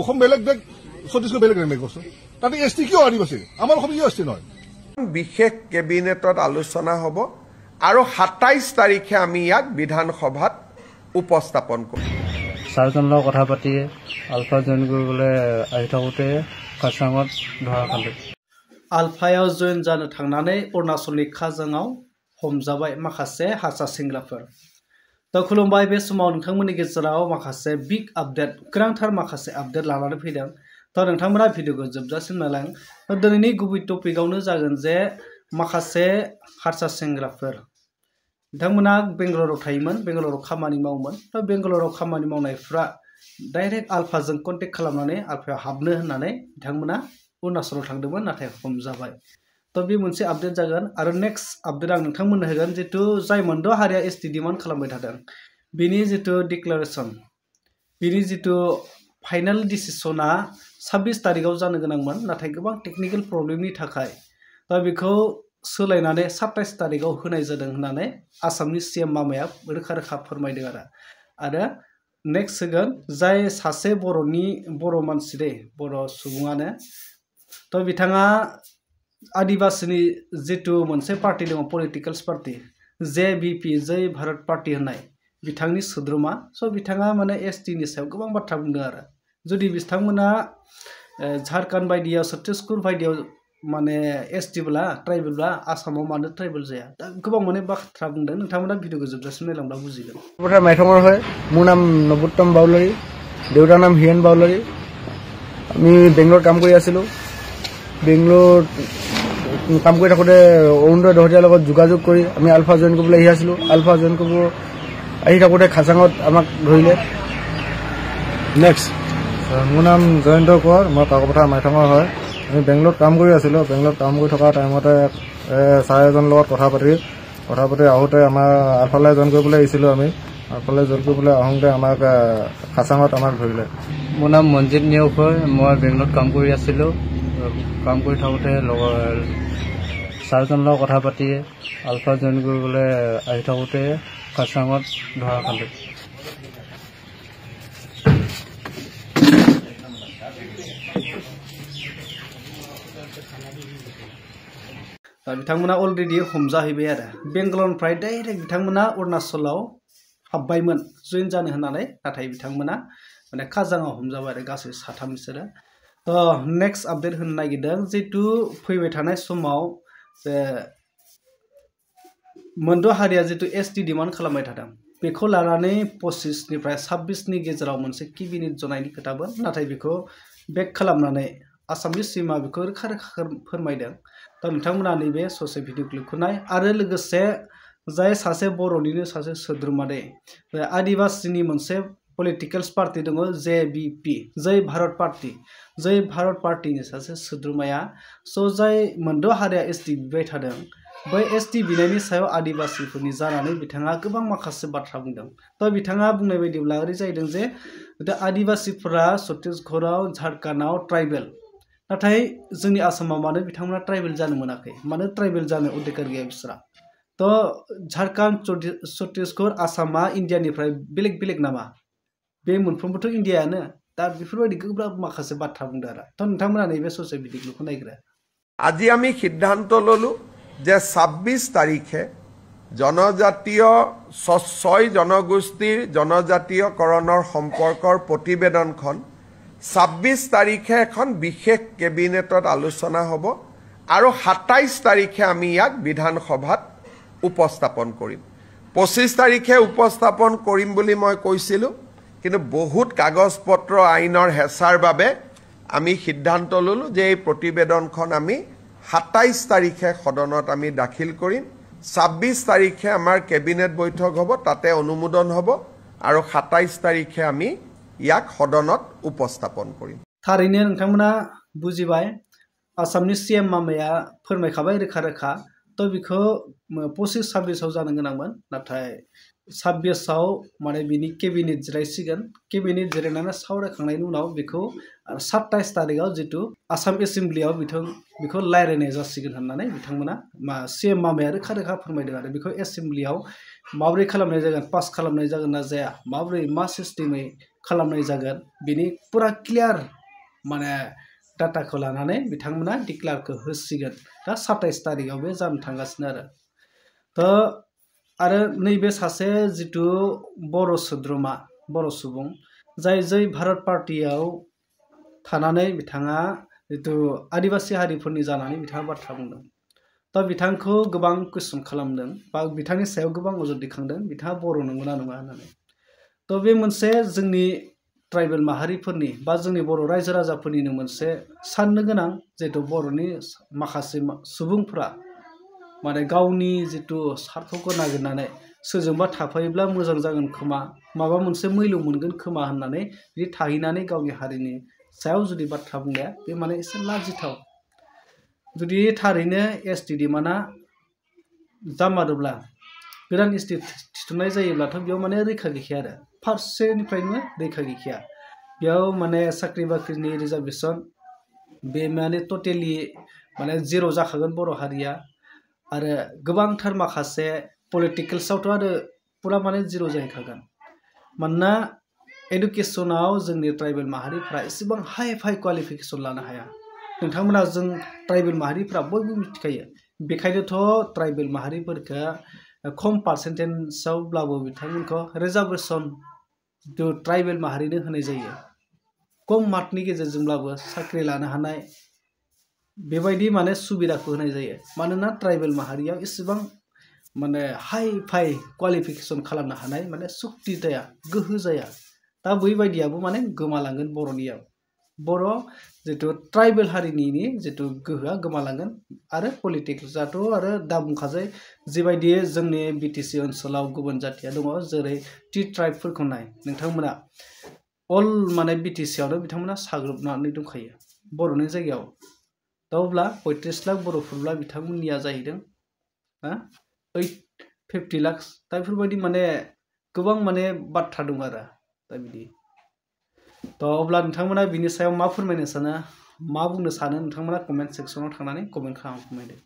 অসম বেলেগ দেশ ছত্তিশগড় বেলেগ দেশ কচোন তাতে এছটি কিয় আদিবাসী আমাৰ অসম কিয় এছটি নহয় বিশেষ কেবিনেটত আলোচনা হ'ব আৰু ২৭ তাৰিখে আমি ইয়াক বিধানসভাত উপস্থাপন কৰিম চাৰজনৰ লগত কথা পাতি আলফা জইন কৰিবলৈ আহি থাকোঁতে কাছাঙত ধৰা খালে आलफायाव जयन जानो थांनानै अरुणाचलनि काजाङाव हमजाबाय माखासे हारसा सेंग्राफोर दा खुलुमबाय बे समाव नोंथांमोननि गेजेराव माखासे बिग आपडेट गोनांथार माखासे आपडेट लानानै फैदों दा नोंथांमोना भिडिअखौ जोबजासिम नायलां दिनैनि गुबै टपिकआवनो जागोन जे माखासे हारसा सेंग्राफोर बिथांमोना बेंगालराव थायोमोन बेंगालराव खामानि मावोमोन दा बेंगालराव खामानि मावनायफ्रा डाइरेक्ट आलफाजों कन्टेक्ट खालामनानै आलफायाव हाबनो होननानै बिथांमोना अरुणाचलाव थांदोंमोन नाथाय हमजाबाय तो बे मोनसे आपडेट जागोन आरो नेक्स्ट आपडेट आं नोंथांमोननो होगोन जितु जाय मोनद' हारिया एसटि डिमान्ड खालामबाय थादों बिनि जितु डिक्लारेसन बिनि जितु फाइनाल डिसिसना 26 तारिखआव जानो गोनांमोन नाथाय गोबां टेकनिकेल प्रब्लेमनि थाखाय दा बेखौ सोलायनानै 27 तारिखआव होनाय जादों होननानै आसामनि सीएम मामाया रोखा रोखा फोरमायदों आरो नेक्स्ट होगोन जाय सासे बर' मानसि दे बर' सुबुङानो तो बिथाङा आदिवासीनि जितु मोनसे पार्टी दङ पलिटिकल्स पार्टी JVP जय भारत पार्टी होननाय बिथांनि सोद्रोमा स' बिथाङा माने एसटिनि सायाव गोबां बाथ्रा बुंदों आरो जुदि बिथांमोना झारखन्ड बायदियाव छत्तीसगढ़ बायदियाव माने एसटिब्ला ट्राइबेलब्ला आसामाव मानो ट्राइबेल जाया दा गोबां माने बाथ्रा बुंदों नोंथांमोना भिडिअखौ जोबजासिम नायलांब्ला बुजिगोन কথা মাইথঙৰ হয় মোৰ নাম নৱোত্তম বাউলৰী দেউতাৰ নাম হিৰেণ বাউলৰী আমি বেংগলোৰত কাম কৰি আছিলোঁ বেংগলোৰ কাম কৰি থাকোঁতে অৰুণোদয় দহোটীয়াৰ লগত যোগাযোগ কৰি আমি আলফা জইন কৰিবলৈ আহি আছিলোঁ আলফা জইন কৰিব আহি থাকোঁতে খাচাঙত আমাক ধৰিলে নেক্সট মোৰ নাম জয়ন্ত কোঁৱৰ মই কাকপথাৰ মাইথঙৰ হয় আমি বেংগলোৰত কাম কৰি আছিলোঁ বেংগলোৰত কাম কৰি থকা টাইমতে ছাৰ এজনৰ লগত কথা পাতি আহোঁতে আমাৰ আলফালৈ জইন কৰিবলৈ আহিছিলোঁ আমি আলফালৈ জইন কৰিবলৈ আহোঁতে আমাক খাচাঙত আমাক ধৰিলে মোৰ নাম মনজিত নেওগ হয় মই বেংগলোৰত কাম কৰি আছিলোঁ কাম কৰি থাকোঁতে লগৰ ছাৰজনৰ লগত কথা পাতি আলফা জইন কৰিবলৈ আহি থাকোঁতে কাছাঙত ধৰা খালে बिथांमोना अलरेडि हमजाहैबाय आरो बेंगालरनिफ्राय डाइरेक्ट बिथांमोना अरुणाचलाव हाबबायमोन जइन जानो होननानै नाथाय बिथांमोना माने काजाङाव हमजाबाय आरो गासै साथाम बिसोरो तो नेक्स्ट आपडेट होनो नागिरदों जितु फैबाय थानाय समाव जे मोनद' हारिया जितु एसटि डिमान्ड खालामबाय थादों बेखौ लानानै 25 निफ्राय 26 नि गेजेराव मोनसे केबिनेट जनायनि खोथाबो नाथाय बेखौ बेक खालामनानै आसामनि सीएमआ बेखौ रोखा रोखा फोरमायदों दा नोंथांमोना नैबे ससे भिडिअ क्लिपखौ नाय आरो लोगोसे जाय सासे बर'निनो सासे सोद्रोमा दे आदिवासीनि मोनसे पलिटिकल्स पार्टी दङ JVP जय भारत पार्टीनि सासे सोद्रोमाया स' जाय मोनद' हारिया एसटि बिबाय थादों बै एसटि बिनायनि सायाव आदिवासीफोरनि जानानै बिथाङा गोबां माखासे बाथ्रा बुंदों दा बिथाङा बुंनाय बायदिब्ला ओरै जाहैदों जे आदिवासीफोरा छत्तीसगढ़आव झारखन्डआव ट्राइबेल नाथाय जोंनि आसामाव मानो बिथांमोना ट्राइबेल जानो मोनाखै मानो ट्राइबेल जानो अधिकार गैया बिसोरा तो झारखन्ड छत्तीसगढ़ आसामा इन्डियानिफ्राय बेलेग नामा बे मोनफ्रोमबोथ' इन्डियायानो दा बेफोरबायदि गोब्राब माखासे बाथ्रा बुंदों आरो तो नोंथांमोना नैबे ससे भिडिअखौ नायग्रा আজি আমি সিদ্ধান্ত ললো যে 26 তাৰিখে জনজাতীয় 6 জনগোষ্ঠীৰ জনজাতীয়কৰণৰ সম্পৰ্কৰ প্ৰতিবেদনখন 26 তাৰিখে এখন বিশেষ কেবিনেটত আলোচনা হ'ব আৰু 27 তাৰিখে আমি ইয়াক বিধানসভাত উপস্থাপন কৰিম 25 তাৰিখে উপস্থাপন কৰিম বুলি মই কৈছিলোঁ কিন্তু বহুত কাগজ পত্ৰ আইনৰ হেঁচাৰ বাবে আমি সিদ্ধান্ত ললো যে এই প্ৰতিবেদনখন আমি 27 তাৰিখে সদনত আমি দাখিল কৰিম 26 তাৰিখে আমাৰ কেবিনেট বৈঠক হ'ব তাতে অনুমোদন হ'ব আৰু 27 তাৰিখে আমি ইয়াক সদনত উপস্থাপন কৰিম थारैनो नोंथांमोना बुजिबाय आसामनि सीएम मामाया फोरमायखाबाय रोखा रोखा तो बेखौ 25-26 आव जानो गोनांमोन नाथाय 26 आव माने बिनि केबिनेट जिरायसिगोन केबिनेट जिरायनानै सावरायखांनायनि उनाव बेखौ 27 तारिखआव जितु आसाम एसेम्ब्लियाव बेखौ रायलायनाय जासिगोन होननानै बिथांमोना सीएम मामाया रोखा रोखा फोरमायदों आरो बेखौ एसेम्ब्लियाव माबोरै खालामनाय जागोन पास खालामनाय जागोन ना जाया माबोरै मा सिस्टेमै खालामनाय जागोन बिनि पुरा क्लियार माने डाटाखौ लानानै बिथांमोना डिक्लेयारखौ होसिगोन दा 27 तारिखआव बे जानो थांगासिनो आरो नैबे सासे जितु बर' सोद्रोमा बर' सुबुं जाय भारत पार्टियाव थानानै बिथाङा जितु आदिबासि हारिफोरनि जानानै बिथाङा बाथ्रा बुंदों दा बिथांखौ गोबां कुइसन खालामदों बा बिथांनि सायाव गोबां अजद दैखांदों बिथाङा बर' नंगौना नङा होननानै थ' बे मोनसे जोंनि ट्राइबेल माहारिफोरनि बा जोंनि बर' रायजो राजाफोरनिनो मोनसे साननो गोनां जितु बर'नि माखासे सुबुंफोरा माने गावनि जितु सार्थखौ नागिरनानै सोरजोंबा थाफायोब्ला मोजां जागोन खोमा माबा मोनसे मैल' मोनगोन खोमा होननानै बिदि थाहैनानै गावनि हारिनि सायाव जुदि बाथ्रा बुंनाया बे माने एसे लाजिथाव जुदि थारैनो एसटि डिमान्डआ जामारोब्ला गोदान एसटि थिसननाय जायोब्लाथ' बेयाव माने रैखा गैखाया आरो फारसेनिफ्रायनो रैखा गैखाया बेयाव माने साख्रि बाख्रिनि रिजार्भेसन बे माने टटेलि माने जिर' जाखागोन बर' हारिया आरो गोबांथार माखासे पलिटिकेल्सआवथ' आरो पुरा माने जिर' जाहैखागोन मानोना एडुकेसनाव जोंनि ट्राइबेल माहारिफ्रा एसेबां हाइ क्वालिफिकेसन लानो हाया नोंथांमोना जों ट्राइबेल माहारिफ्रा बयबो मिथिखायो बेखायनोथ' ट्राइबेल माहारिफोरखौ खम पार्सेन्टेजआवब्लाबो बिथांमोनखौ रिजार्भेसन जितु ट्राइबेल माहारिनो होनाय जायो खम मार्कनि गेजेरजोंब्लाबो साख्रि लानो हानाय बेबायदि माने सुबिदाखौ होनाय जायो मानोना ट्राइबेल माहारियाव एसेबां माने हाइ क्वालिफिकेसन खालामनो हानाय माने सक्ति जाया गोहो जाया दा बैबायदियाबो माने गोमालांगोन बर'नियाव बर' जितु ट्राइबेल हारिनि जितु गोहोआ गोमालांगोन आरो पलिटिक्सआथ' आरो दा बुंखासै जिबायदि जोंनि बिटिसि ओनसोलाव गुबुन जाथिया दङ जेरै टि ट्राइबफोरखौ नाय नोंथांमोना अल माने बिटिसियावनो बिथांमोना साग्लोबनानै दंखायो बर'नि जायगायाव दा अब्ला 35 लाख बर'फोरब्ला बिथांमोननिया जाहैदों 50 लाख दा बेफोरबायदि माने गोबां माने बाथ्रा दं आरो दा बिदि थ' अब्ला नोंथांमोना बिनि सायाव मा फोरमायनो सानो मा बुंनो सानो नोंथांमोना कमेन्ट सेक्सनाव थांनानै कमेन्ट खालामदो